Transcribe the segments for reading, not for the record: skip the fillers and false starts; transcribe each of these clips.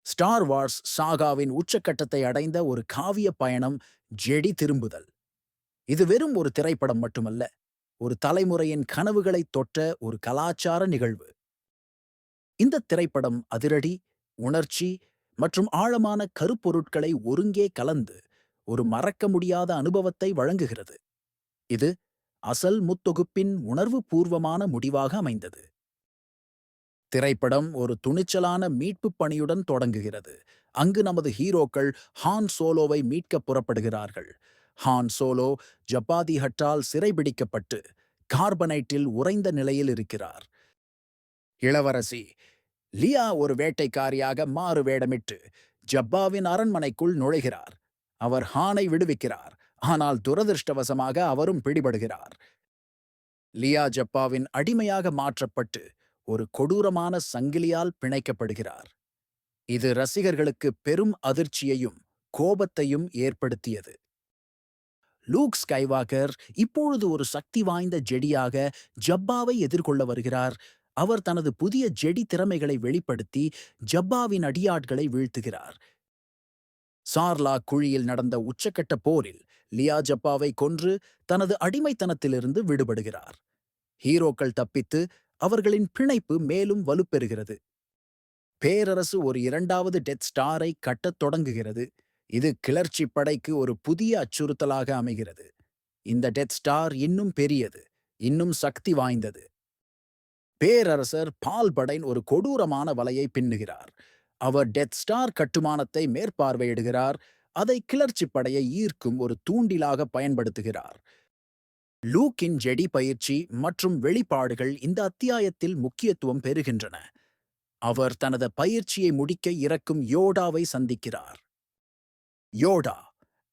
Star Wars சாகாவின் உச்சக்கட்டத்தை அடைந்த ஒரு காவிய பயணம் ஜெடி திரும்புதல். இது வெறும் ஒரு திரைப்படம் மட்டுமல்ல, ஒரு தலைமுறையின் கனவுகளை தொட்ட ஒரு கலாச்சார நிகழ்வு. இந்த திரைப்படம் அதிரடி, உணர்ச்சி மற்றும் ஆழமான கருப்பொருட்களை ஒருங்கே கலந்து ஒரு மறக்க முடியாத அனுபவத்தை வழங்குகிறது. இது அசல் முத்தொகுப்பின் உணர்வுபூர்வமான முடிவாக அமைந்தது. திரைப்படம் ஒரு துணிச்சலான மீட்புப் பணியுடன் தொடங்குகிறது. அங்கு நமது ஹீரோக்கள் ஹான் சோலோவை மீட்க புறப்படுகிறார்கள். ஹான் சோலோ ஜப்பாதி ஹட்டால் சிறைபிடிக்கப்பட்டு கார்பனைட்டில் உறைந்த நிலையில் இருக்கிறார். இளவரசி லியா ஒரு வேட்டைக்காரியாக மாறு வேடமிட்டு ஜப்பாவின் அரண்மனைக்குள் நுழைகிறார். அவர் ஹானை விடுவிக்கிறார், ஆனால் துரதிர்ஷ்டவசமாக அவரும் பிடிபடுகிறார். லியா ஜப்பாவின் அடிமையாக மாற்றப்பட்டு ஒரு கொடூரமான சங்கிலியால் பிணைக்கப்படுகிறார். இது ரசிகர்களுக்கு பெரும் அதிர்ச்சியையும் கோபத்தையும் ஏற்படுத்தியது. லூக் ஸ்கைவாக்கர் இப்பொழுது ஒரு சக்தி வாய்ந்த ஜெடியாக ஜப்பாவை எதிர்கொள்ள வருகிறார். அவர் தனது புதிய ஜெடி திறமைகளை வெளிப்படுத்தி ஜப்பாவின் அடியாட்களை வீழ்த்துகிறார். சார்லாக் குழியில் நடந்த உச்சக்கட்ட போரில் லியா ஜப்பாவை கொன்று தனது அடிமைத்தனத்திலிருந்து விடுபடுகிறார். ஹீரோக்கள் தப்பித்து அவர்களின் பிணைப்பு மேலும் வலுப்பெறுகிறது. பேரரசு ஒரு இரண்டாவது டெத் ஸ்டாரை கட்டத் தொடங்குகிறது. இது கிளர்ச்சி படைக்கு ஒரு புதிய அச்சுறுத்தலாக அமைகிறது. இந்த டெத் ஸ்டார் இன்னும் பெரியது, இன்னும் சக்தி வாய்ந்தது. பேரரசர் பால்படைன் ஒரு கொடூரமான வலையை பின்னுகிறார். அவர் டெத் ஸ்டார் கட்டுமானத்தை மேற்பார்வையிடுகிறார், அதை கிளர்ச்சி படையை ஈர்க்கும் ஒரு தூண்டிலாக பயன்படுத்துகிறார். லூக்கின் ஜெடி பயிற்சி மற்றும் வெளிப்பாடுகள் இந்த அத்தியாயத்தில் முக்கியத்துவம் பெறுகின்றன. அவர் தனது பயிற்சியை முடிக்க இறக்கும் யோடாவை சந்திக்கிறார். யோடா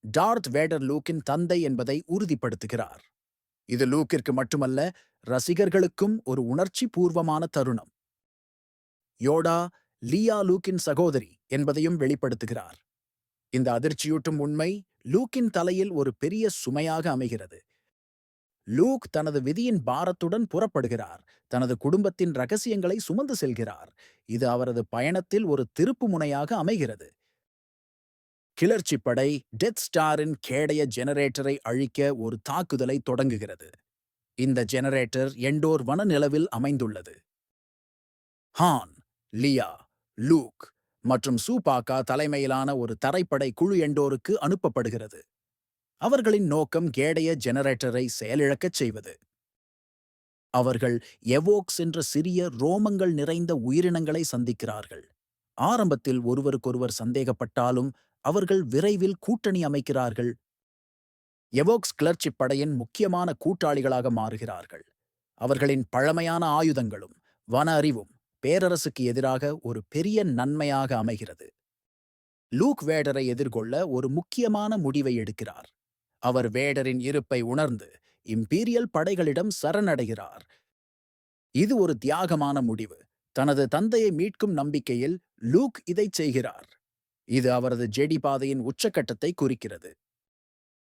டார்த் வேடர் லூக்கின் தந்தை என்பதை உறுதிப்படுத்துகிறார். இது லூக்கிற்கு மட்டுமல்ல, ரசிகர்களுக்கும் ஒரு உணர்ச்சி பூர்வமான தருணம். யோடா லியா லூக்கின் சகோதரி என்பதையும் வெளிப்படுத்துகிறார். இந்த அதிர்ச்சியூட்டும் உண்மை லூக்கின் தலையில் ஒரு பெரிய சுமையாக அமைகிறது. லூக் தனது விதியின் பாரத்துடன் புறப்படுகிறார், தனது குடும்பத்தின் ரகசியங்களை சுமந்து செல்கிறார். இது அவரது பயணத்தில் ஒரு திருப்பு முனையாக அமைகிறது. கிளர்ச்சி படை டெத் ஸ்டாரின் கேடய ஜெனரேட்டரை அழிக்க ஒரு தாக்குதலை தொடங்குகிறது. இந்த ஜெனரேட்டர் எண்டோர் வனநிலவில் அமைந்துள்ளது. ஹான், லியா, லூக் மற்றும் சூபாக்கா தலைமையிலான ஒரு தரைப்படை குழு எண்டோருக்கு அனுப்பப்படுகிறது. அவர்களின் நோக்கம் கேடய ஜெனரேட்டரை செயலிழக்கச் செய்வது. அவர்கள் எவோக்ஸ் என்ற சிறிய ரோமங்கள் நிறைந்த உயிரினங்களை சந்திக்கிறார்கள். ஆரம்பத்தில் ஒருவருக்கொருவர் சந்தேகப்பட்டாலும் அவர்கள் விரைவில் கூட்டணி அமைக்கிறார்கள். எவோக்ஸ் கிளர்ச்சி படையின் முக்கியமான கூட்டாளிகளாக மாறுகிறார்கள். அவர்களின் பழமையான ஆயுதங்களும் வன அறிவும் பேரரசுக்கு எதிராக ஒரு பெரிய நன்மையாக அமைகிறது. லூக் வேடரை எதிர்கொள்ள ஒரு முக்கியமான முடிவை எடுக்கிறார். அவர் வேடரின் இருப்பை உணர்ந்து இம்பீரியல் படைகளிடம் சரணடைகிறார். இது ஒரு தியாகமான முடிவு. தனது தந்தையை மீட்கும் நம்பிக்கையில் லூக் இதைச் செய்கிறார். இது அவரது ஜெடி பாதையின் உச்சக்கட்டத்தை குறிக்கிறது.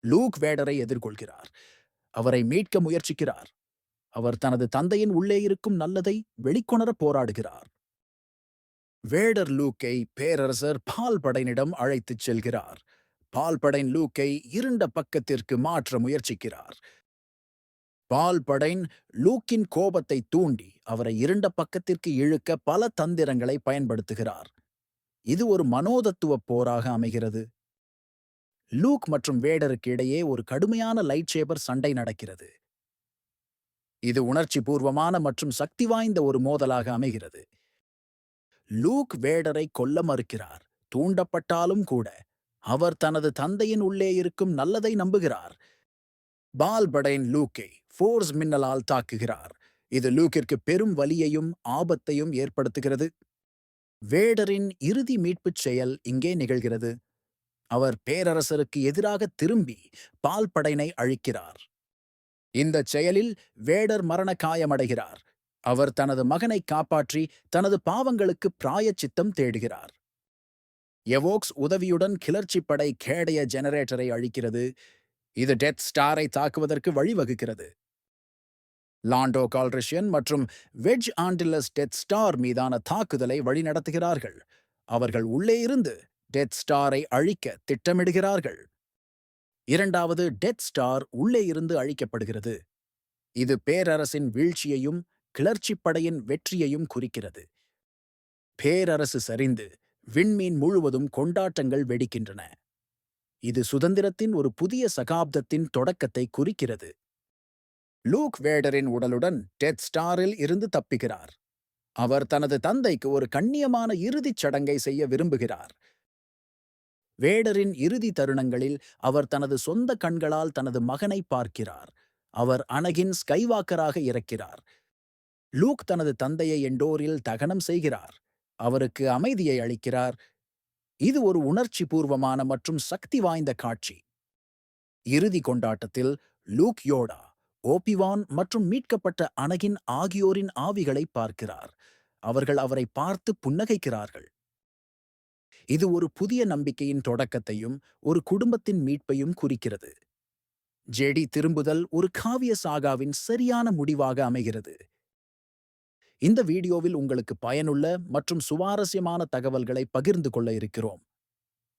லூக் வேடரை எதிர்கொள்கிறார், அவரை மீட்க முயற்சிக்கிறார். அவர் தனது தந்தையின் உள்ளே இருக்கும் நல்லதை வெளிக்கொணர போராடுகிறார். வேடர் லூக்கை பேரரசர் பால்படைனிடம் அழைத்துச் செல்கிறார். பால்படைன் லூக்கை இருண்ட பக்கத்திற்கு மாற்ற முயற்சிக்கிறார். பால்படைன் லூக்கின் கோபத்தை தூண்டி அவரை இருண்ட பக்கத்திற்கு இழுக்க பல தந்திரங்களை பயன்படுத்துகிறார். இது ஒரு மனோதத்துவ போராக அமைகிறது. லூக் மற்றும் வேடருக்கு இடையே ஒரு கடுமையான லைட் சேபர் சண்டை நடக்கிறது. இது உணர்ச்சி பூர்வமான மற்றும் சக்தி வாய்ந்த ஒரு மோதலாக அமைகிறது. லூக் வேடரை கொல்ல மறுக்கிறார், தூண்டப்பட்டாலும் கூட அவர் தனது தந்தையின் உள்ளே இருக்கும் நல்லதை நம்புகிறார். பால்படைன் லூக்கை ஃபோர்ஸ் மின்னலால் தாக்குகிறார். இது லூக்கிற்கு பெரும் வலியையும் ஆபத்தையும் ஏற்படுத்துகிறது. வேடரின் இறுதி மீட்புச் செயல் இங்கே நிகழ்கிறது. அவர் பேரரசருக்கு எதிராக திரும்பி பால்படைனை அழிக்கிறார். இந்த செயலில் வேடர் மரண காயமடைகிறார். அவர் தனது மகனை காப்பாற்றி தனது பாவங்களுக்கு பிராயச்சித்தம் தேடுகிறார். எவோக்ஸ் உதவியுடன் கிளர்ச்சி படை கேடய ஜெனரேட்டரை அழிக்கிறது. இது டெத் ஸ்டாரை தாக்குவதற்கு வழிவகுக்கிறது. லாண்டோ கால்ரிஷியன் மற்றும் வெட்ஜ் ஆண்டில்லஸ் டெத் ஸ்டார் மீதான தாக்குதலை வழிநடத்துகிறார்கள். அவர்கள் உள்ளே இருந்து டெத் ஸ்டாரை அழிக்க திட்டமிடுகிறார்கள். இரண்டாவது, டெத் ஸ்டார் உள்ளே இருந்து அழிக்கப்படுகிறது. இது பேரரசின் வீழ்ச்சியையும் கிளர்ச்சிப் படையின் வெற்றியையும் குறிக்கிறது. பேரரசு சரிந்து விண்மீன் முழுவதும் கொண்டாட்டங்கள் வெடிக்கின்றன. இது சுதந்திரத்தின் ஒரு புதிய சகாப்தத்தின் தொடக்கத்தை குறிக்கிறது. லூக் வேடரின் உடலுடன் டெத் ஸ்டாரில் இருந்து தப்பிக்கிறார். அவர் தனது தந்தைக்கு ஒரு கண்ணியமான இறுதிச் சடங்கை செய்ய விரும்புகிறார். வேடரின் இறுதி தருணங்களில் அவர் தனது சொந்த கண்களால் தனது மகனை பார்க்கிறார். அவர் அனகின் ஸ்கைவாக்கராக இறக்கிறார். லூக் தனது தந்தையை எண்டோரில் தகனம் செய்கிறார். அவருக்கு அமைதியை அளிக்கிறார். இது ஒரு உணர்ச்சி பூர்வமான மற்றும் சக்தி வாய்ந்த காட்சி. இறுதி கொண்டாட்டத்தில் லூக் யோடா, ஓபிவான் மற்றும் மீட்கப்பட்ட அனகின் ஆகியோரின் ஆவிகளை பார்க்கிறார். அவர்கள் அவரை பார்த்து புன்னகைக்கிறார்கள். இது ஒரு புதிய நம்பிக்கையின் தொடக்கத்தையும் ஒரு குடும்பத்தின் மீட்பையும் குறிக்கிறது. ஜெடி திரும்புதல் ஒரு காவிய சாகாவின் சரியான முடிவாக அமைகிறது. இந்த வீடியோவில் உங்களுக்கு பயனுள்ள மற்றும் சுவாரஸ்யமான தகவல்களை பகிர்ந்து கொள்ள இருக்கிறோம்.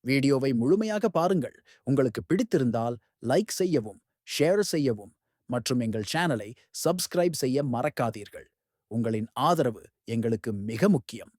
வீடியோவை முழுமையாக பாருங்கள். உங்களுக்கு பிடித்திருந்தால் லைக் செய்யவும், ஷேர் செய்யவும் மற்றும் எங்கள் சேனலை சப்ஸ்கிரைப் செய்ய மறக்காதீர்கள். உங்களின் ஆதரவு எங்களுக்கு மிக முக்கியம்.